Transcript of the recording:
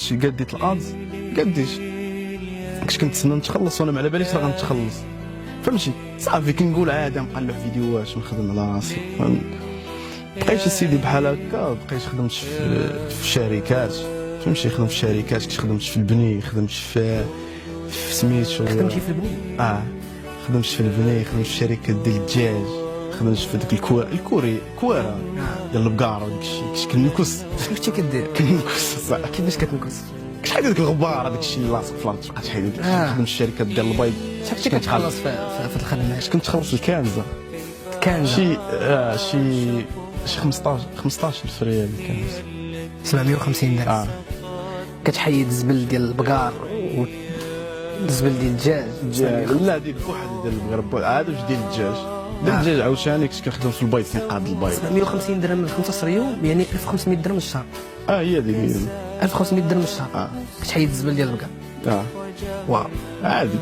شي قديت الادز قديت كنت كنتسنى نتخلص وانا ما على باليش راه غنتخلص فهمتي صافي كنقول عادي نقلب فيديوهات ونخدم على راسي بقيت سيدي بحال هكا بقيت خدمت في شركات فهمتي خدمت في شركات كنت خدمت في البني خدمت في سميتو خدمتي في البني خدمت في البني خدمت في شركه ديال الدجاج خدمت في ديك الكوري كواره ديال البقار وداك الشيء كنت كنكس شنو كنتي كدير كنكس كيفاش كتنكس كنت حيد ديك الغبار هذاك الشيء اللي لاصق في الارض بقيت حيد خدمت في الشركات ديال البيض شحال كنتي كتخلص في الخدمه كنت كنخلص الكنزه كان شي 15 ريال الكنزه 750 درهم كتحيد الزبل ديال البقار والزبل ديال الدجاج لا ديك بوحدها ديال البقر عاد واش ديال الدجاج ديال الدجاج عاوتاني كنت كنخدم في البيض كنقاد البيض 750 درهم من 15 يوم يعني 1500 درهم الشهر هي ديك 1500 درهم الشهر كتحيد الزبل ديال البقر واو عادي